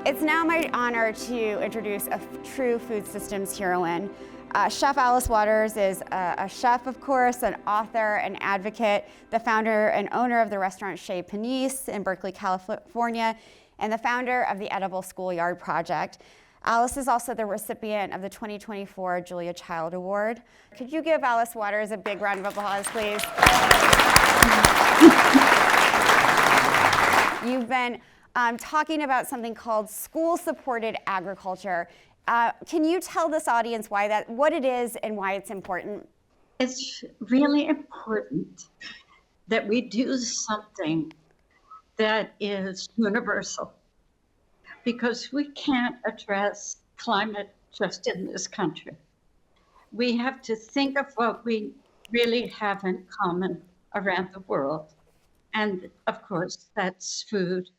It's now my honor to introduce a true food systems heroine. Chef Alice Waters is a chef, of course, an author, an advocate, the founder and owner of the restaurant Chez Panisse in Berkeley, California, and the founder of the Edible Schoolyard Project. Alice is also the recipient of the 2024 Julia Child Award. Could you give Alice Waters a big round of applause, please? You've been talking about something called school-supported agriculture. Can you tell this audience what it is and why it's important? It's really important that we do something that is universal, because we can't address climate just in this country. We have to think of what we really have in common around the world. And of course, that's food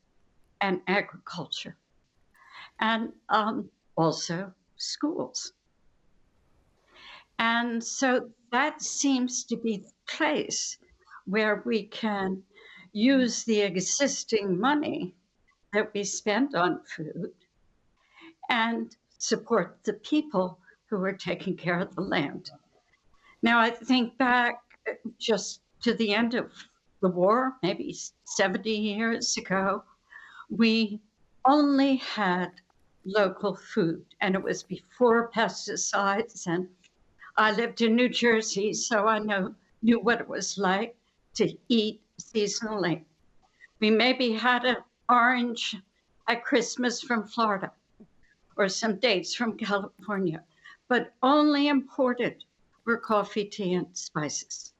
and agriculture, and also schools. And so that seems to be the place where we can use the existing money that we spend on food and support the people who are taking care of the land. Now, I think back just to the end of the war, maybe 70 years ago, we only had local food, and it was before pesticides. And I lived in New Jersey, so I knew what it was like to eat seasonally. We maybe had an orange at Christmas from Florida or some dates from California, but only imported were coffee, tea, and spices.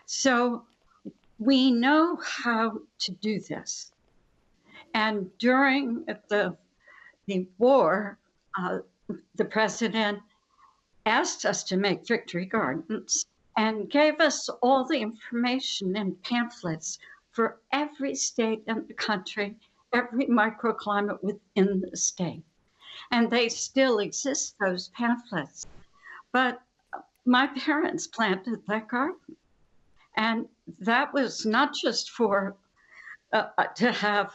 So we know how to do this. And during the war, the president asked us to make victory gardens and gave us all the information in pamphlets for every state in the country, every microclimate within the state. And they still exist, those pamphlets. But my parents planted that garden. And that was not just for to have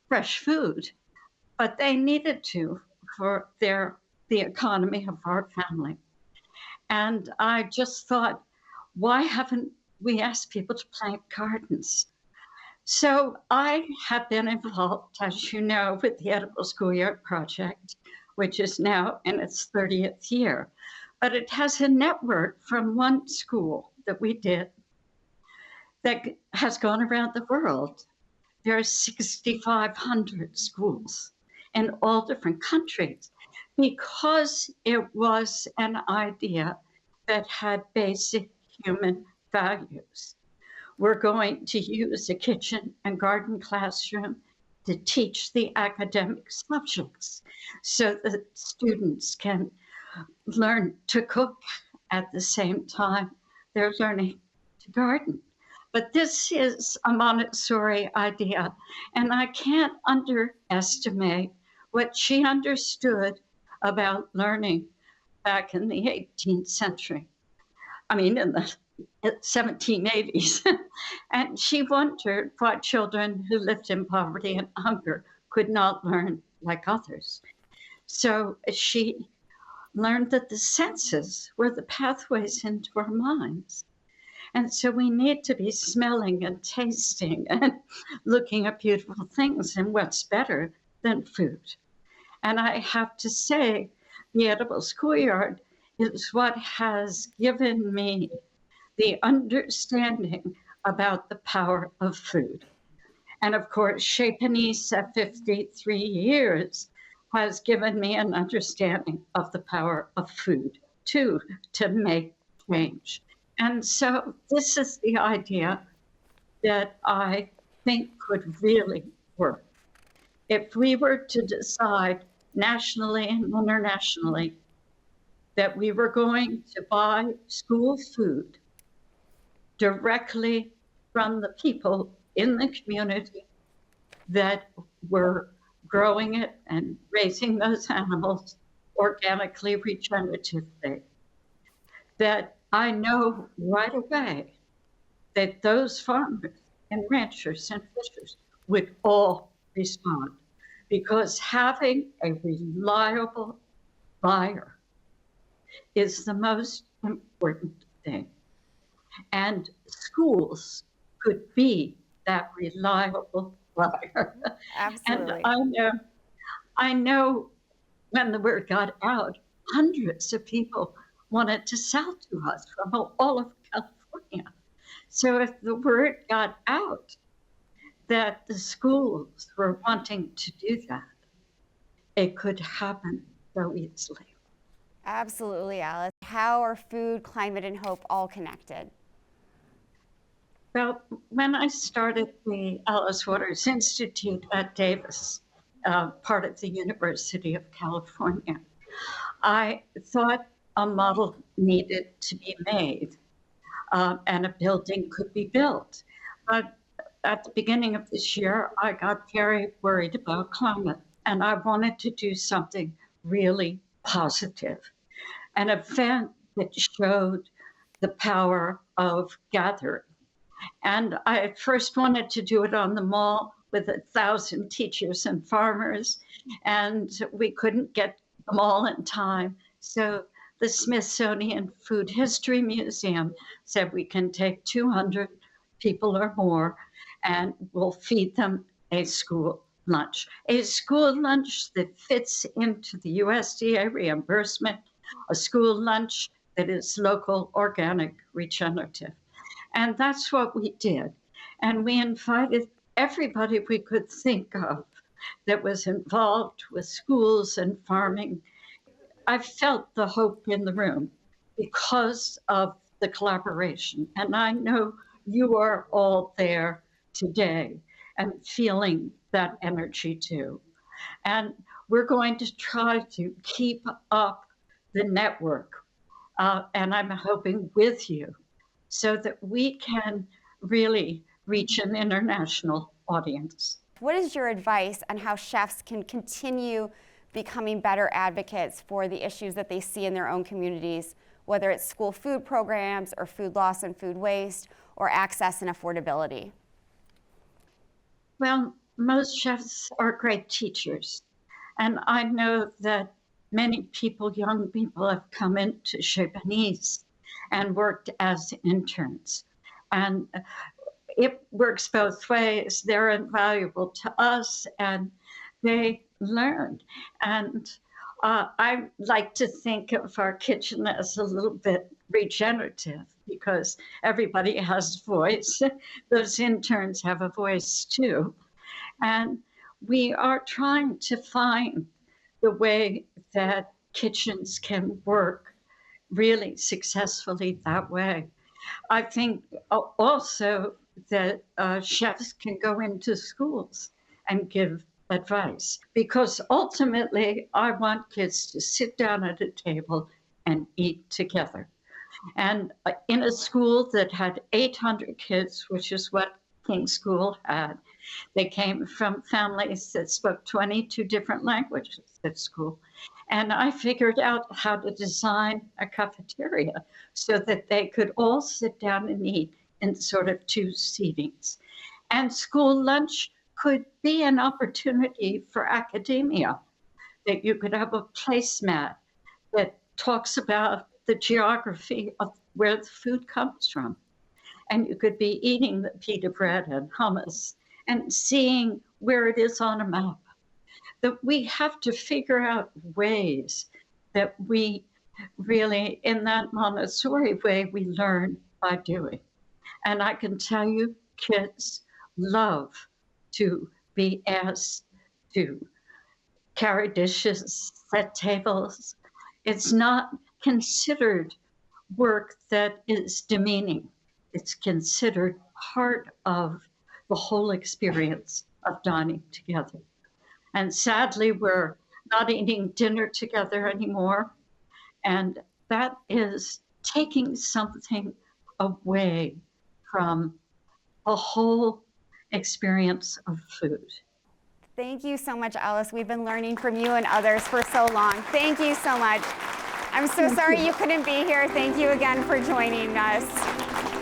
fresh food, but they needed to for the economy of our family. And I just thought, why haven't we asked people to plant gardens? So I have been involved, as you know, with the Edible Schoolyard Project, which is now in its 30th year. But it has a network from one school that we did that has gone around the world. There are 6,500 schools in all different countries, because it was an idea that had basic human values. We're going to use a kitchen and garden classroom to teach the academic subjects so that students can learn to cook at the same time they're learning to garden. But this is a Montessori idea, and I can't underestimate what she understood about learning back in the 18th century. I mean, in the 1780s. And she wondered why children who lived in poverty and hunger could not learn like others. So she learned that the senses were the pathways into our minds. And so we need to be smelling and tasting and looking at beautiful things, and what's better than food. And I have to say, the Edible Schoolyard is what has given me the understanding about the power of food. And of course, Chez Panisse at 53 years has given me an understanding of the power of food, too, to make change. And so this is the idea that I think could really work. If we were to decide nationally and internationally that we were going to buy school food directly from the people in the community that were growing it and raising those animals organically, regeneratively, that I know right away that those farmers and ranchers and fishers would all respond. because having a reliable buyer is the most important thing. And schools could be that reliable buyer. And Absolutely. I know when the word got out, hundreds of people wanted to sell to us from all of California. So if the word got out that the schools were wanting to do that, it could happen so easily. Absolutely, Alice. How are food, climate, and hope all connected? Well, when I started the Alice Waters Institute at Davis, part of the University of California, I thought a model needed to be made and a building could be built. But at the beginning of this year, I got very worried about climate, and I wanted to do something really positive. An event that showed the power of gathering. And I first wanted to do it on the mall with 1,000 teachers and farmers, and we couldn't get them all in time. So the Smithsonian Food History Museum said we can take 200 people or more, and we'll feed them a school lunch that fits into the USDA reimbursement, a school lunch that is local, organic, regenerative. And that's what we did. And we invited everybody we could think of that was involved with schools and farming. I felt the hope in the room because of the collaboration. And I know you are all there today and feeling that energy too. And we're going to try to keep up the network. And I'm hoping with you, so that we can really reach an international audience. What is your advice on how chefs can continue becoming better advocates for the issues that they see in their own communities, whether it's school food programs or food loss and food waste or access and affordability? Well, most chefs are great teachers. And I know that many people, young people, have come into Chez Panisse and worked as interns. And it works both ways. They're invaluable to us and they learned. And I like to think of our kitchen as a little bit regenerative because everybody has voice. Those interns have a voice too. And we are trying to find the way that kitchens can work really successfully that way. I think also that chefs can go into schools and give advice because ultimately I want kids to sit down at a table and eat together. And in a school that had 800 kids, which is what King School had, they came from families that spoke 22 different languages at school. And I figured out how to design a cafeteria so that they could all sit down and eat in sort of two seatings. And school lunch could be an opportunity for academia, that you could have a placemat that talks about the geography of where the food comes from. And you could be eating the pita bread and hummus and seeing where it is on a map. That we have to figure out ways that we really, in that Montessori way, we learn by doing. And I can tell you, kids love to be asked to carry dishes, set tables. It's not considered work that is demeaning. It's considered part of the whole experience of dining together. And sadly, we're not eating dinner together anymore. And that is taking something away from the whole experience of food. Thank you so much, Alice. We've been learning from you and others for so long. Thank you so much. I'm so sorry you couldn't be here. Thank you again for joining us.